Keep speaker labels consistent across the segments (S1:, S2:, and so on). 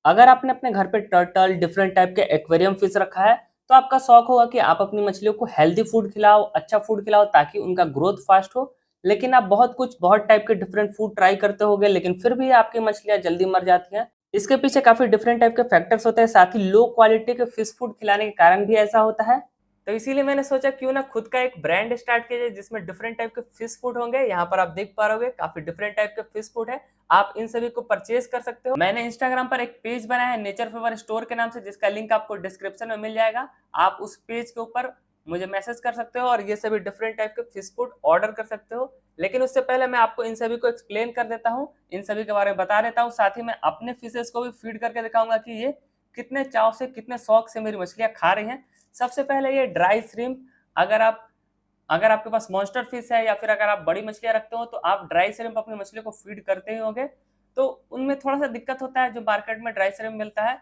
S1: अगर आपने अपने घर पे टर्टल डिफरेंट टाइप के एक्वेरियम फिश रखा है तो आपका शौक होगा कि आप अपनी मछलियों को हेल्दी फूड खिलाओ, अच्छा फूड खिलाओ ताकि उनका ग्रोथ फास्ट हो। लेकिन आप बहुत टाइप के डिफरेंट फूड ट्राई करते होगे लेकिन फिर भी आपकी मछलियां जल्दी मर जाती हैं। इसके पीछे काफी डिफरेंट टाइप के फैक्टर्स होते हैं, साथ ही लो क्वालिटी के फिश फूड खिलाने के कारण भी ऐसा होता है। तो इसीलिए मैंने सोचा क्यों ना खुद का एक ब्रांड स्टार्ट किया जाए जिसमें डिफरेंट टाइप के फिश फूड होंगे। यहाँ पर आप देख पा रहे हो काफी डिफरेंट टाइप के फिश फूड है, आप इन सभी को परचेज कर सकते हो। मैंने इंस्टाग्राम पर एक पेज बनाया है नेचर फेवर स्टोर के नाम से, जिसका लिंक आपको डिस्क्रिप्शन में मिल जाएगा। आप उस पेज के ऊपर मुझे मैसेज कर सकते हो और ये सभी डिफरेंट टाइप के फिश फूड ऑर्डर कर सकते हो। लेकिन उससे पहले मैं आपको इन सभी को एक्सप्लेन कर देता हूँ, इन सभी के बारे में बता देता हूँ। साथ ही मैं अपने फिशेस को भी फीड करके दिखाऊंगा कि ये कितने चाव से, कितने शौक से मेरी मछलियां खा रही हैं। सबसे पहले ये ड्राई श्रिम्प। अगर आपके पास मॉन्स्टर फिश है या फिर अगर आप बड़ी मछलियां रखते हो तो आप ड्राई श्रिम्प अपनी मछली को फीड करते ही होंगे। तो उनमें थोड़ा सा दिक्कत होता है, जो मार्केट में ड्राई श्रिम्प मिलता है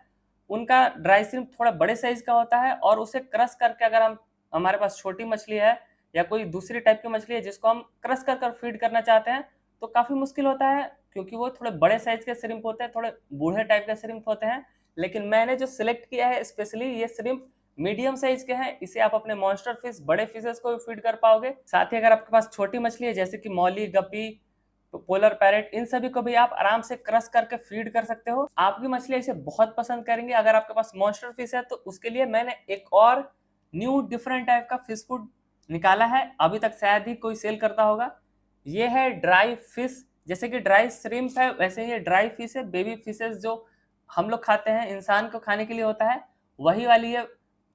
S1: उनका ड्राई श्रिम्प थोड़ा बड़े साइज का होता है और उसे क्रश करके अगर हमारे पास छोटी मछली है या कोई दूसरी टाइप की मछली है जिसको हम क्रश कर फीड करना चाहते हैं तो काफी मुश्किल होता है, क्योंकि वो थोड़े बड़े साइज के श्रिम्प होते हैं, थोड़े बूढ़े टाइप के श्रिम्प होते हैं। लेकिन मैंने जो सिलेक्ट किया है स्पेशली ये श्रिम्प मीडियम साइज के हैं, इसे आप अपने मॉन्स्टर फिश, बड़े फिशेस को भी फीड कर पाओगे। साथ ही अगर आपके पास छोटी मछली है जैसे कि मौली, गप्पी, पोलर पैरेट, इन सभी को भी आप आराम से क्रश करके फीड कर सकते हो। आपकी मछली इसे बहुत पसंद करेंगे। अगर आपके पास मॉन्स्टर फिश है तो उसके लिए मैंने एक और न्यू डिफरेंट टाइप का फिश फूड निकाला है, अभी तक शायद ही कोई सेल करता होगा। ये है ड्राई फिश। जैसे कि ड्राई श्रिम्प है वैसे ये ड्राई फिश है। बेबी फिशेस जो हम लोग खाते हैं, इंसान को खाने के लिए होता है, वही वाली ये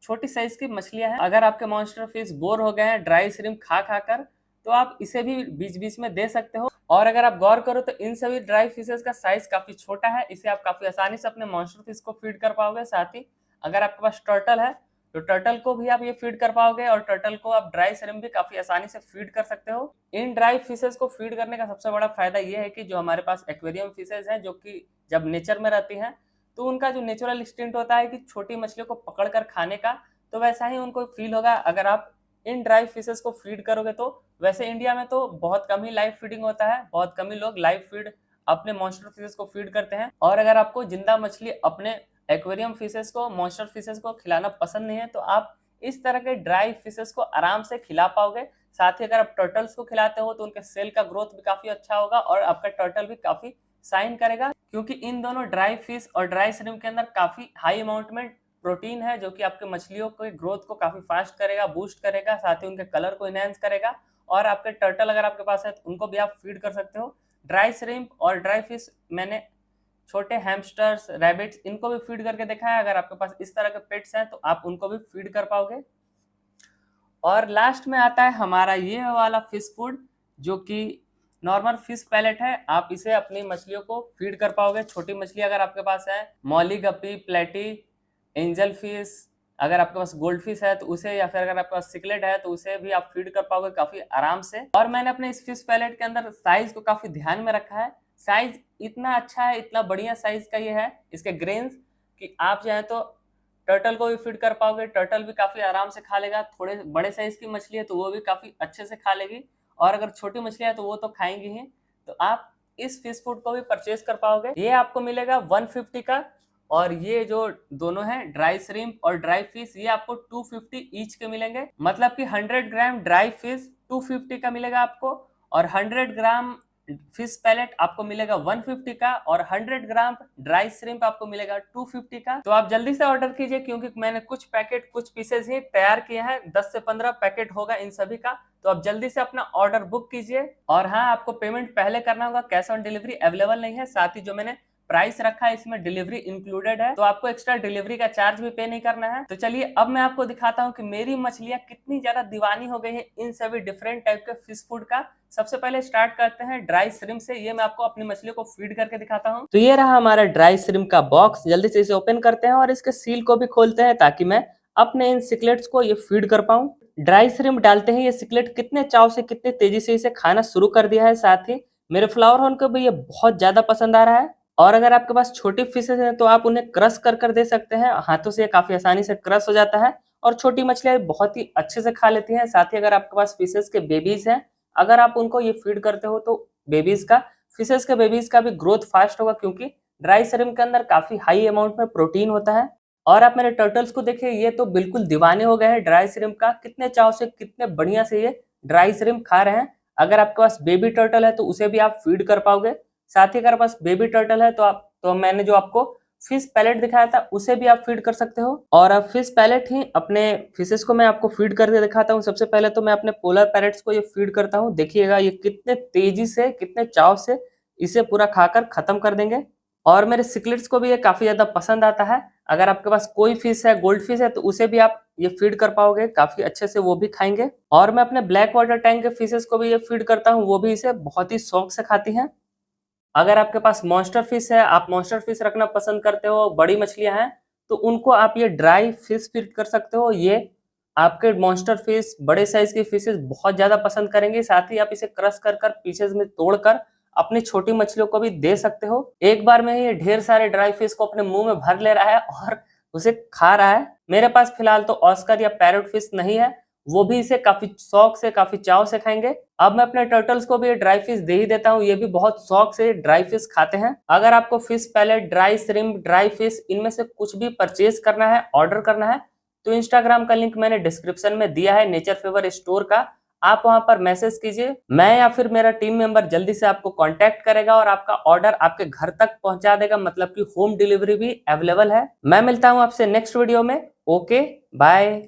S1: छोटी साइज की मछलियां हैं। अगर आपके मॉन्स्टर फिश बोर हो गए हैं ड्राई श्रिम्प खा खा कर तो आप इसे भी बीच बीच में दे सकते हो। और अगर आप गौर करो तो इन सभी ड्राई फिशेस का साइज काफी छोटा है, इसे आप काफी आसानी से अपने मॉन्स्टर फिश को फीड कर पाओगे। साथ ही अगर आपके पास टर्टल है तो टर्टल को भी आप ये फीड कर पाओगे और टर्टल को आप ड्राई श्रिम्प भी काफी आसानी से फीड कर सकते हो। इन ड्राई फिशेस को फीड करने का सबसे बड़ा फायदा ये है कि जो हमारे पास एक्वेरियम फिशेस हैं जो कि जब नेचर में रहती हैं तो उनका जो नेचुरल इंस्टिंक्ट होता है कि छोटी मछलियों को पकड़ कर खाने का, तो वैसा ही उनको फील होगा अगर आप इन ड्राई फिशेस को फीड करोगे। तो वैसे इंडिया में तो बहुत कम ही लाइव फीडिंग होता है, बहुत कम ही लोग लाइव फीड अपने मॉन्स्टर फिशेस को फीड करते हैं। और अगर आपको जिंदा मछली अपने एक्वेरियम फिशेस को, मॉन्स्टर फिशेस को खिलाना पसंद नहीं है तो आप इस तरह के ड्राई फिशेस को आराम से खिला पाओगे। साथ ही अगर आप टर्टल्स को खिलाते हो तो उनके सेल का ग्रोथ भी काफी अच्छा होगा और आपका टर्टल भी काफी शाइन करेगा, क्योंकि इन दोनों ड्राई फिश और ड्राई श्रिम्प के अंदर काफी हाई अमाउंट में प्रोटीन है जो कि आपके मछलियों के ग्रोथ को काफी फास्ट करेगा, बूस्ट करेगा, साथ ही उनके कलर को इनहेंस करेगा। और आपके टर्टल अगर आपके पास है तो उनको भी आप फीड कर सकते हो। ड्राई श्रिम्प और ड्राई फिश मैंने छोटे हैमस्टर्स, रैबिट्स, इनको भी फीड करके देखा है। अगर आपके पास इस तरह के पेट्स हैं तो आप उनको भी फीड कर पाओगे। और लास्ट में आता है हमारा ये वाला फिश फूड जो कि नॉर्मल फिश पैलेट है। आप इसे अपनी मछलियों को फीड कर पाओगे। छोटी मछली अगर आपके पास है, मौली, गप्पी, प्लेटी, एंजल फिश, अगर आपके पास गोल्ड फिश है तो उसे, या फिर अगर आपके पास सिकलेट है तो उसे भी आप फीड कर पाओगे काफी आराम से। और मैंने अपने इस फिश पैलेट के अंदर साइज को काफी ध्यान में रखा है। साइज इतना अच्छा है, इतना बढ़िया साइज का ये है इसके ग्रेन्स, कि आप चाहे तो टर्टल को भी फीड कर पाओगे। टर्टल भी काफी आराम से खा लेगा। थोड़े बड़े साइज की मछली है तो वो भी काफी अच्छे से खा लेगी, और अगर छोटी मछली है तो वो तो खाएंगी ही। तो आप इस फिश फूड को भी परचेज कर पाओगे। ये आपको मिलेगा 150 का, और ये जो दोनों हैं ड्राई श्रिम्प और ड्राई फिश, ये आपको 250 ईच के मिलेंगे। मतलब कि 100 ग्राम ड्राई फिश 250 का मिलेगा आपको, और 100 ग्राम फिश पैलेट आपको मिलेगा 150 का, और 100 ग्राम ड्राई श्रिम्प आपको मिलेगा 250 का। तो आप जल्दी से ऑर्डर कीजिए, क्योंकि मैंने कुछ पैकेट, कुछ पीसेस ही तैयार किए हैं। 10 से 15 पैकेट होगा इन सभी का। तो आप जल्दी से अपना ऑर्डर बुक कीजिए। और हाँ, आपको पेमेंट पहले करना होगा, कैश ऑन डिलीवरी अवेलेबल नहीं है। साथ ही जो मैंने प्राइस रखा है इसमें डिलीवरी इंक्लूडेड है, तो आपको एक्स्ट्रा डिलीवरी का चार्ज भी पे नहीं करना है। तो चलिए अब मैं आपको दिखाता हूँ कि मेरी मछलियां कितनी ज्यादा दीवानी हो गई है इन सभी डिफरेंट टाइप के फिश फूड का। सबसे पहले स्टार्ट करते हैं ड्राई श्रिम्प से। ये मैं आपको अपनी मछलियों को फीड करके दिखाता हूँ। तो ये रहा हमारा ड्राई श्रिम्प का बॉक्स। जल्दी से इसे ओपन करते हैं और इसके सील को भी खोलते हैं ताकि मैं अपने इन सिकलेट्स को ये फीड कर पाऊं। ड्राई श्रिम्प डालते ही ये सिकलेट कितने चाव से, कितने तेजी से इसे खाना शुरू कर दिया है। साथ ही मेरे फ्लावर हॉर्न को भी ये बहुत ज्यादा पसंद आ रहा है। और अगर आपके पास छोटी फिशेस हैं तो आप उन्हें क्रश कर दे सकते हैं। हाथों से काफी आसानी से क्रश हो जाता है और छोटी मछलियां बहुत ही अच्छे से खा लेती हैं। साथ ही अगर आपके पास फिशेस के बेबीज हैं, अगर आप उनको ये फीड करते हो तो फिशेस के बेबीज का भी ग्रोथ फास्ट होगा, क्योंकि ड्राई श्रिम्प के अंदर काफी हाई अमाउंट में प्रोटीन होता है। और आप मेरे टर्टल्स को देखिए, ये तो बिल्कुल दीवाने हो गए हैं ड्राई श्रिम्प का, कितने चाव से कितने बढ़िया से ये ड्राई श्रिम्प खा रहे हैं। अगर आपके पास बेबी टर्टल है तो उसे भी आप फीड कर पाओगे। साथ ही अगर आपके पास बेबी टर्टल है तो मैंने जो आपको फिश पैलेट दिखाया था उसे भी आप फीड कर सकते हो। और अब फिश पैलेट ही अपने फिशेस को मैं आपको फीड करके दिखाता हूँ। सबसे पहले तो मैं अपने पोलर पैरेट्स को ये फीड करता हूँ। देखिएगा ये कितने तेजी से, कितने चाव से इसे पूरा खाकर खत्म कर देंगे। और मेरे सिकलेट्स को भी ये काफी ज्यादा पसंद आता है। अगर आपके पास कोई फिश है, गोल्ड फिश है, तो उसे भी आप ये फीड कर पाओगे, काफी अच्छे से वो भी खाएंगे। और मैं अपने ब्लैक वाटर टैंक के फिशेस को भी ये फीड करता हूँ, वो भी इसे बहुत ही शौक से खाती हैं। अगर आपके पास मॉन्स्टर फिश है, आप मॉन्स्टर फिश रखना पसंद करते हो, बड़ी मछलियां हैं, तो उनको आप ये ड्राई फिश फीड कर सकते हो। ये आपके मॉन्स्टर फिश, बड़े साइज की फिशेस बहुत ज्यादा पसंद करेंगे। साथ ही आप इसे क्रश कर कर पीसेज में तोड़कर अपनी छोटी मछलियों को भी दे सकते हो। एक बार में ये ढेर सारे ड्राई फिश को अपने मुंह में भर ले रहा है और उसे खा रहा है। मेरे पास फिलहाल तो ऑस्कर या पैरोट फिश नहीं है, वो भी इसे काफी शौक से, काफी चाव से खाएंगे। अब मैं अपने टर्टल्स को भी ड्राई फिश दे ही देता हूँ, ये भी बहुत शौक से ड्राई फिश खाते हैं। अगर आपको fish pellet, dry shrimp, dry fish इनमें से कुछ भी परचेज करना है, ऑर्डर करना है, तो इंस्टाग्राम का लिंक मैंने डिस्क्रिप्शन में दिया है, नेचर फेवर स्टोर का। आप वहां पर मैसेज कीजिए, मैं या फिर मेरा टीम मेंबर जल्दी से आपको कांटेक्ट करेगा और आपका ऑर्डर आपके घर तक पहुंचा देगा। मतलब कि होम डिलीवरी भी अवेलेबल है। मैं मिलता हूं आपसे नेक्स्ट वीडियो में। Okay, bye.